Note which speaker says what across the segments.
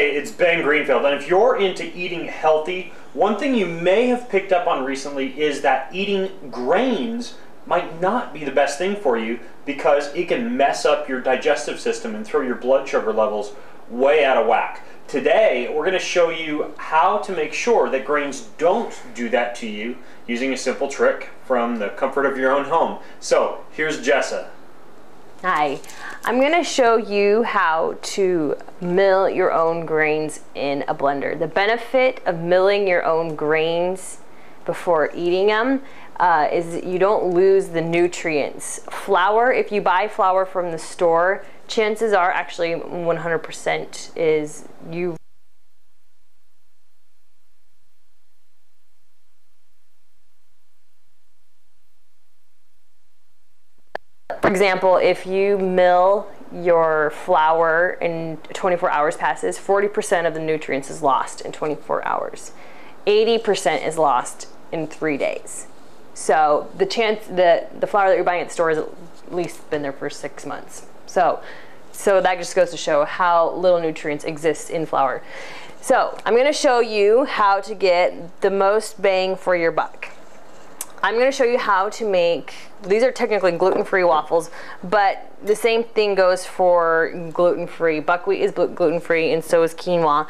Speaker 1: Hey, it's Ben Greenfield, and if you're into eating healthy, one thing you may have picked up on recently is that eating grains might not be the best thing for you because it can mess up your digestive system and throw your blood sugar levels way out of whack. Today, we're going to show you how to make sure that grains don't do that to you using a simple trick from the comfort of your own home. So, here's Jessa.
Speaker 2: Hi, I'm going to show you how to mill your own grains in a blender. The benefit of milling your own grains before eating them is that you don't lose the nutrients. Flour, if you buy flour from the store, chances are actually 100% is you For example, if you mill your flour and 24 hours passes, 40% of the nutrients is lost in 24 hours. 80% is lost in 3 days. So the chance that the flour that you're buying at the store has at least been there for 6 months. So that just goes to show how little nutrients exist in flour. So I'm going to show you how to get the most bang for your buck. I'm going to show you how to make, these are technically gluten-free waffles, but the same thing goes for gluten-free. Buckwheat is gluten-free and so is quinoa.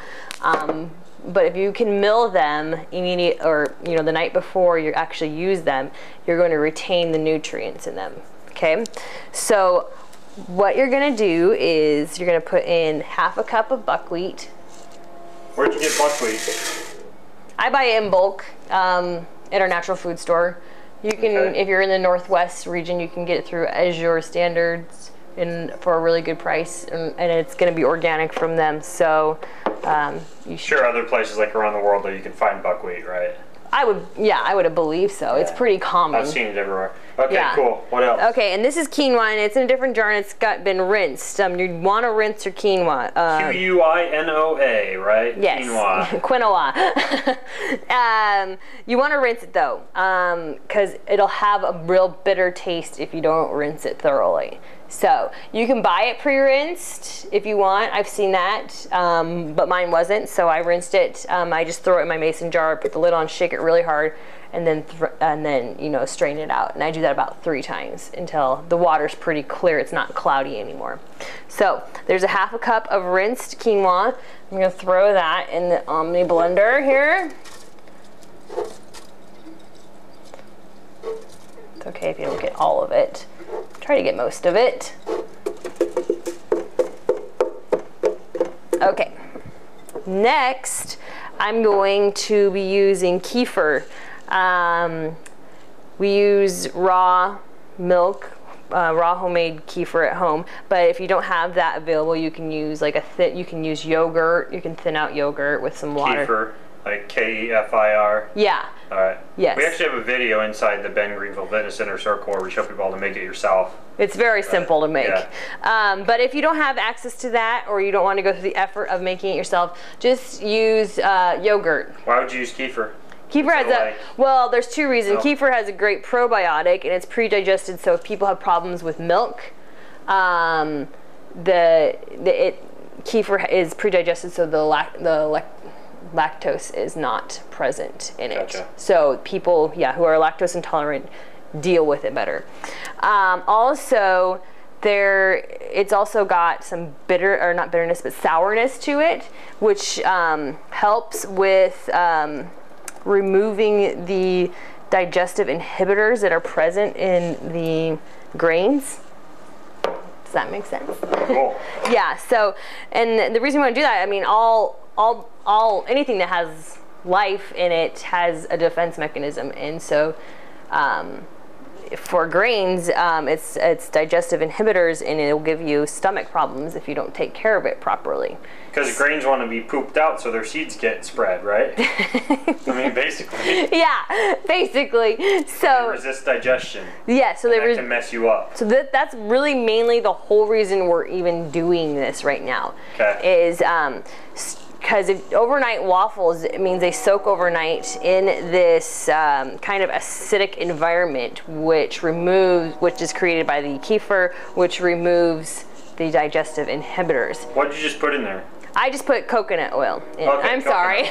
Speaker 2: But if you can mill them immediately, or the night before you actually use them, you're going to retain the nutrients in them. Okay? So what you're going to do is you're going to put in half a cup of buckwheat.
Speaker 1: Where'd you get buckwheat?
Speaker 2: I buy it in bulk. At our natural food store. You can, if you're in the Northwest region, you can get it through Azure Standards for a really good price, and it's going to be organic from them. So you should. Sure,
Speaker 1: other places like around the world that you can find buckwheat, right?
Speaker 2: I would believe so. Yeah. It's pretty common.
Speaker 1: I've seen it everywhere. Okay, cool. What else?
Speaker 2: Okay, and this is quinoa, and it's in a different jar, and it's been rinsed. You want to rinse your quinoa.
Speaker 1: Quinoa, right?
Speaker 2: Yes.
Speaker 1: Quinoa.
Speaker 2: Quinoa. You want to rinse it though, because it'll have a real bitter taste if you don't rinse it thoroughly. So you can buy it pre-rinsed if you want. I've seen that, but mine wasn't, so I rinsed it. I just throw it in my mason jar, put the lid on, shake it really hard, and then strain it out. And I do that about 3 times until the water's pretty clear. It's not cloudy anymore. So there's a half a cup of rinsed quinoa. I'm gonna throw that in the Omni blender here. It's okay if you don't get all of it. Try to get most of it. Okay. Next, I'm going to be using kefir. We use raw milk, raw homemade kefir at home. But if you don't have that available, you can use you can use yogurt. You can thin out yogurt with some water.
Speaker 1: Kefir, like K-E-F-I-R.
Speaker 2: Yeah.
Speaker 1: All right.
Speaker 2: Yes.
Speaker 1: We actually have a video inside the Ben Greenfield Fitness Center Circle where we show people how to make it yourself.
Speaker 2: It's very simple to make.
Speaker 1: Yeah.
Speaker 2: But if you don't have access to that, or you don't want to go through the effort of making it yourself, just use yogurt.
Speaker 1: Why would you use kefir?
Speaker 2: Kefir has well, there's 2 reasons.
Speaker 1: No.
Speaker 2: Kefir has a great probiotic, and it's pre-digested, so if people have problems with milk, kefir is pre-digested, so the lactose is not present in it.
Speaker 1: Gotcha.
Speaker 2: So people, who are lactose intolerant deal with it better. Also, it's also got some not bitterness, but sourness to it, which helps with removing the digestive inhibitors that are present in the grains. Does that make sense?
Speaker 1: Cool.
Speaker 2: Yeah. So, and the reason we want to do that, I mean, anything that has life in it has a defense mechanism, and so for grains, it's digestive inhibitors, and it'll give you stomach problems if you don't take care of it properly.
Speaker 1: Because grains want to be pooped out so their seeds get spread, right? I mean, basically.
Speaker 2: Yeah, basically. So
Speaker 1: they resist digestion.
Speaker 2: Yeah, so
Speaker 1: that can mess you up.
Speaker 2: So that's really mainly the whole reason we're even doing this right now.
Speaker 1: Okay.
Speaker 2: Is because overnight waffles, it means they soak overnight in this kind of acidic environment, which is created by the kefir, which removes the digestive inhibitors.
Speaker 1: What did you just put in there?
Speaker 2: I just put coconut oil in.
Speaker 1: Okay,
Speaker 2: I'm sorry.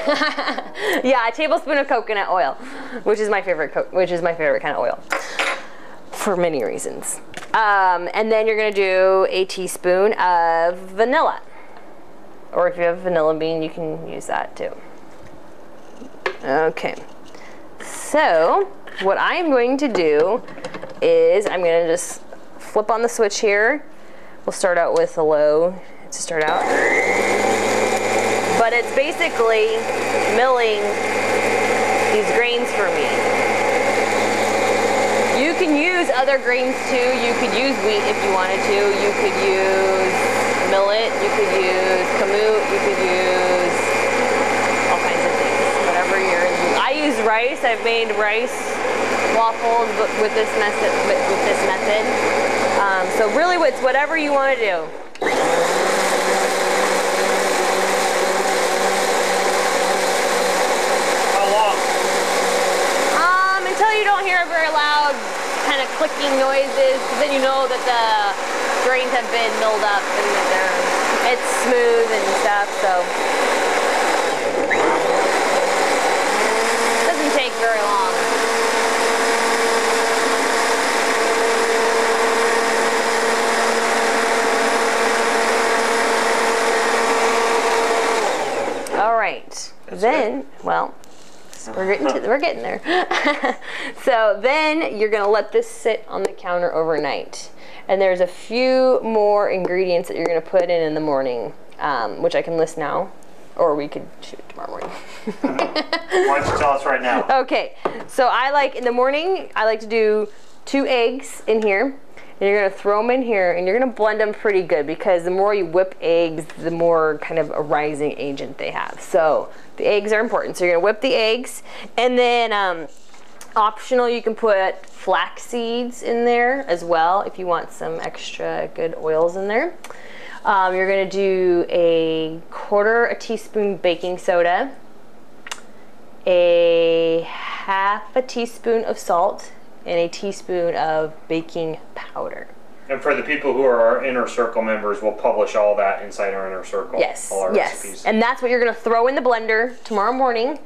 Speaker 2: Yeah, a tablespoon of coconut oil, which is my favorite kind of oil for many reasons. And then you're gonna do a teaspoon of vanilla. Or if you have vanilla bean, you can use that too. Okay. So, what I'm going to do is I'm gonna just flip on the switch here. We'll start out with a low to start out. But it's basically milling these grains for me. You can use other grains too. You could use wheat if you wanted to. You could use millet. You could use kamut. You could use all kinds of things. Whatever I use rice. I've made rice waffles with this method. So really, it's whatever you want to do. Until you don't hear very loud kind of clicking noises, then you know that the grains have been milled up and that it's smooth and stuff, so it doesn't take very long. All right, then, well, we're getting there. So then you're gonna let this sit on the counter overnight. And there's a few more ingredients that you're gonna put in the morning, which I can list now, or we could shoot tomorrow morning.
Speaker 1: Why don't you tell us right now?
Speaker 2: Okay, so in the morning, I like to do 2 eggs in here. And you're gonna throw them in here and you're gonna blend them pretty good because the more you whip eggs, the more kind of a rising agent they have. So the eggs are important. So you're gonna whip the eggs and then optional, you can put flax seeds in there as well if you want some extra good oils in there. You're gonna do a 1/4 teaspoon baking soda, a 1/2 teaspoon of salt, and a teaspoon of baking powder.
Speaker 1: And for the people who are our Inner Circle members, we'll publish all that inside our Inner Circle.
Speaker 2: Yes,
Speaker 1: all our
Speaker 2: yes.
Speaker 1: recipes.
Speaker 2: And that's what you're gonna throw in the blender tomorrow morning,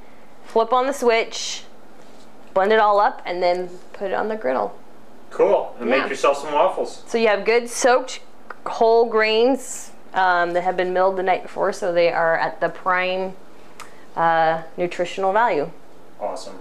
Speaker 2: flip on the switch, blend it all up, and then put it on the griddle.
Speaker 1: Cool, and make yourself some waffles.
Speaker 2: So you have good soaked whole grains that have been milled the night before, so they are at the prime nutritional value.
Speaker 1: Awesome.